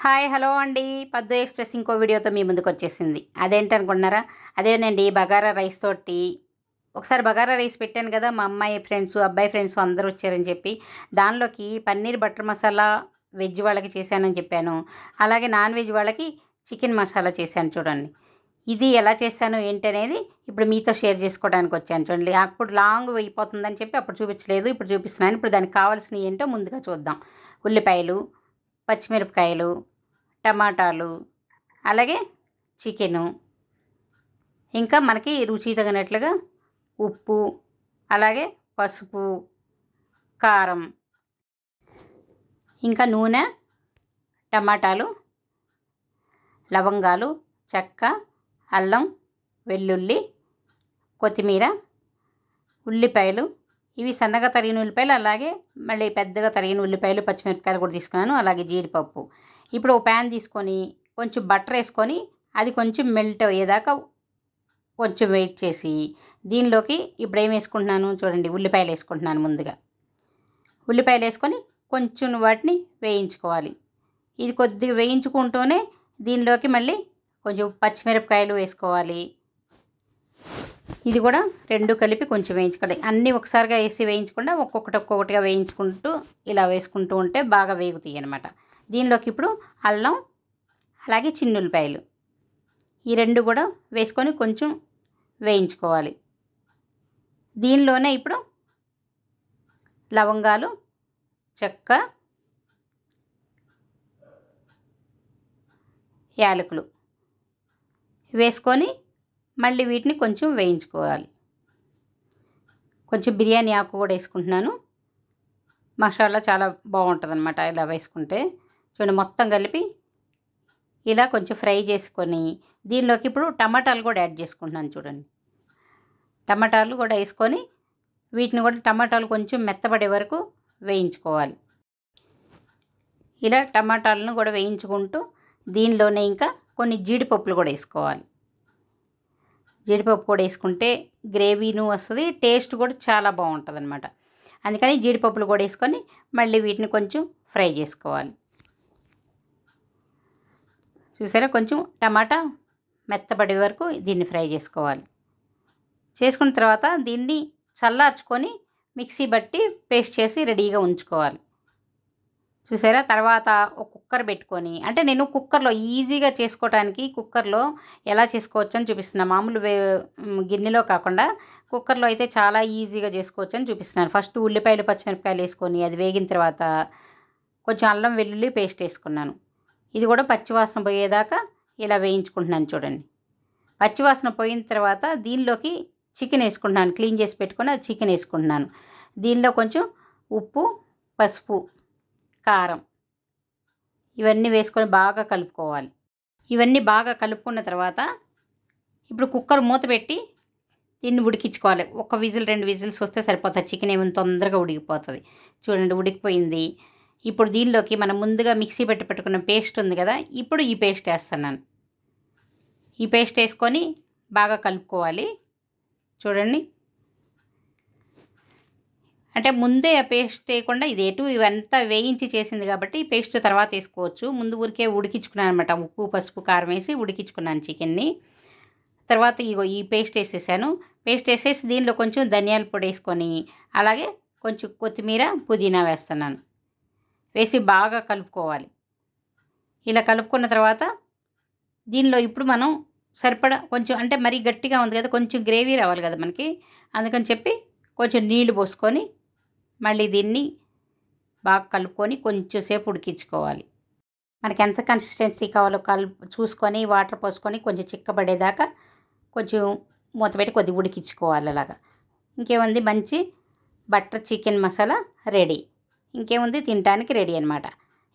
Hi hello అండి. పద్దు express ఇంకో వీడియోతో మీ ముందుకొచ్చేసింది. అదేంటనుకుంటున్నారా? అదేనండి బగారా రైస్ తోటి ఒకసారి బగారా రైస్ పెట్టాను కదా! మా అమ్మాయి ఫ్రెండ్సు, అబ్బాయి ఫ్రెండ్సు అందరూ వచ్చారని చెప్పి, దానిలోకి పన్నీర్ బటర్ మసాలా వెజ్ వాళ్ళకి చేశానని చెప్పాను. అలాగే నాన్ వెజ్ వాళ్ళకి చికెన్ మసాలా చేశాను చూడండి. ఇది ఎలా చేశాను ఏంటనేది ఇప్పుడు మీతో షేర్ చేసుకోవడానికి వచ్చాను చూడండి. అప్పుడు లాంగ్ అయిపోతుందని చెప్పి అప్పుడు చూపించలేదు. ఇప్పుడు చూపిస్తున్నాను. ఇప్పుడు దానికి కావాల్సినవి ఏంటో ముందుగా చూద్దాం. ఉల్లిపాయలు, పచ్చిమిరపకాయలు, టమాటాలు, అలాగే చికెను, ఇంకా మనకి రుచి తగినట్లుగా ఉప్పు, అలాగే పసుపు, కారం, ఇంకా నూనె, టమాటాలు, లవంగాలు, చెక్క, అల్లం, వెల్లుల్లి, కొత్తిమీర, ఉల్లిపాయలు, ఇవి సన్నగా తరిగిన ఉల్లిపాయలు, అలాగే మళ్ళీ పెద్దగా తరిగిన ఉల్లిపాయలు, పచ్చిమిరపకాయలు కూడా తీసుకున్నాను. అలాగే జీడిపప్పు. ఇప్పుడు ఒక ప్యాన్ తీసుకొని కొంచెం బటర్ వేసుకొని అది కొంచెం మెల్ట్ అయ్యేదాకా కొంచెం వెయిట్ చేసి దీనిలోకి ఇప్పుడు ఏం వేసుకుంటున్నాను చూడండి. ఉల్లిపాయలు వేసుకుంటున్నాను ముందుగా. ఉల్లిపాయలు వేసుకొని కొంచెం వాటిని వేయించుకోవాలి. ఇది కొద్దిగా వేయించుకుంటూనే దీనిలోకి మళ్ళీ కొంచెం పచ్చిమిరపకాయలు వేసుకోవాలి. ఇది కూడా రెండు కలిపి కొంచెం వేయించుకోవాలి. అన్నీ ఒకసారిగా వేసి వేయించకుండా ఒక్కొక్కటిగా వేయించుకుంటూ ఇలా వేసుకుంటూ ఉంటే బాగా వేగుతాయి అన్నమాట. దీనిలోకి ఇప్పుడు అల్లం, అలాగే చిన్నుల్లిపాయలు ఈ రెండు కూడా వేసుకొని కొంచెం వేయించుకోవాలి. దీనిలోనే ఇప్పుడు లవంగాలు, చెక్క, యాలకులు వేసుకొని మళ్ళీ వీటిని కొంచెం వేయించుకోవాలి. కొంచెం బిర్యానీ ఆకు కూడా వేసుకుంటున్నాను. మసాలా చాలా బాగుంటుందన్నమాట ఇలా వేసుకుంటే. చూడండి మొత్తం కలిపి ఇలా కొంచెం ఫ్రై చేసుకొని దీనిలోకి ఇప్పుడు టమాటాలు కూడా యాడ్ చేసుకుంటున్నాను చూడండి. టమాటాలు కూడా వేసుకొని వీటిని కూడా టమాటాలు కొంచెం మెత్తబడే వరకు వేయించుకోవాలి. ఇలా టమాటాలను కూడా వేయించుకుంటూ దీనిలోనే ఇంకా కొన్ని జీడిపప్పులు కూడా వేసుకోవాలి. జీడిపప్పు కూడా వేసుకుంటే గ్రేవీను వస్తుంది, టేస్ట్ కూడా చాలా బాగుంటుంది అనమాట. అందుకని జీడిపప్పులు కూడా వేసుకొని మళ్ళీ వీటిని కొంచెం ఫ్రై చేసుకోవాలి. చూసారా, కొంచెం టమాటా మెత్తబడే వరకు దీన్ని ఫ్రై చేసుకోవాలి. చేసుకున్న తర్వాత దీన్ని చల్లార్చుకొని మిక్సీ బట్టి పేస్ట్ చేసి రెడీగా ఉంచుకోవాలి. చూసారా, తర్వాత ఒక కుక్కర్ పెట్టుకొని, అంటే నేను కుక్కర్లో ఈజీగా చేసుకోవడానికి కుక్కర్లో ఎలా చేసుకోవచ్చు అని చూపిస్తున్నాను. మామూలు గిన్నెలో కాకుండా కుక్కర్లో అయితే చాలా ఈజీగా చేసుకోవచ్చు అని చూపిస్తున్నాను. ఫస్ట్ ఉల్లిపాయలు, పచ్చిమిరపకాయలు వేసుకొని అది వేగిన తర్వాత కొంచెం అల్లం వెల్లుల్లి పేస్ట్ వేసుకున్నాను. ఇది కూడా పచ్చివాసన పోయేదాకా ఇలా వేయించుకుంటున్నాను చూడండి. పచ్చివాసన పోయిన తర్వాత దీనిలోకి చికెన్ వేసుకుంటున్నాను. క్లీన్ చేసి పెట్టుకొని అది చికెన్ వేసుకుంటున్నాను. దీనిలో కొంచెం ఉప్పు, పసుపు, కారం ఇవన్నీ వేసుకొని బాగా కలుపుకోవాలి. ఇవన్నీ బాగా కలుపుకున్న తర్వాత ఇప్పుడు కుక్కర్ మూత పెట్టి దీన్ని ఉడికించుకోవాలి. ఒక విజిల్ 2 విజిల్స్ వస్తే సరిపోతుంది. చికెన్ ఏమైనా తొందరగా ఉడికిపోతుంది. చూడండి ఉడికిపోయింది. ఇప్పుడు దీనిలోకి మనం ముందుగా మిక్సీ పెట్టుకున్న పేస్ట్ ఉంది కదా, ఇప్పుడు ఈ పేస్ట్ వేస్తున్నాను. ఈ పేస్ట్ వేసుకొని బాగా కలుపుకోవాలి. చూడండి, అంటే ముందే ఆ పేస్ట్ వేయకుండా ఇవంతా వేయించి చేసింది కాబట్టి ఈ పేస్ట్ తర్వాత వేసుకోవచ్చు. ముందు ఊరికే ఉడికించుకున్నాను అనమాట. ఉప్పు, పసుపు, కారం వేసి ఉడికించుకున్నాను చికెన్ని. తర్వాత ఈ పేస్ట్ వేసేసాను. పేస్ట్ వేసేసి దీనిలో కొంచెం ధనియాల పొడి వేసుకొని అలాగే కొంచెం కొత్తిమీర, పుదీనా వేస్తున్నాను. వేసి బాగా కలుపుకోవాలి. ఇలా కలుపుకున్న తర్వాత దీనిలో ఇప్పుడు మనం సరిపడా కొంచెం, అంటే మరీ గట్టిగా ఉంది కదా, కొంచెం గ్రేవీ రావాలి కదా మనకి, అందుకని చెప్పి కొంచెం నీళ్లు పోసుకొని మళ్ళీ దీన్ని బాగా కలుపుకొని కొంచెం సేపు ఉడికించుకోవాలి. మనకి ఎంత కన్సిస్టెన్సీ కావాలో చూసుకొని వాటర్ పోసుకొని కొంచెం చిక్కబడేదాకా కొంచెం మూత పెట్టి కొద్దిగా ఉడికించుకోవాలి. అలాగా ఇంకేముంది, మంచి బటర్ చికెన్ మసాలా రెడీ. ఇంకేముంది, తినడానికి రెడీ అనమాట.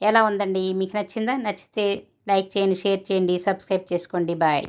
ఎలా ఉందండి? మీకు నచ్చిందా? నచ్చితే లైక్ చేయండి, షేర్ చేయండి, సబ్స్క్రైబ్ చేసుకోండి. బాయ్.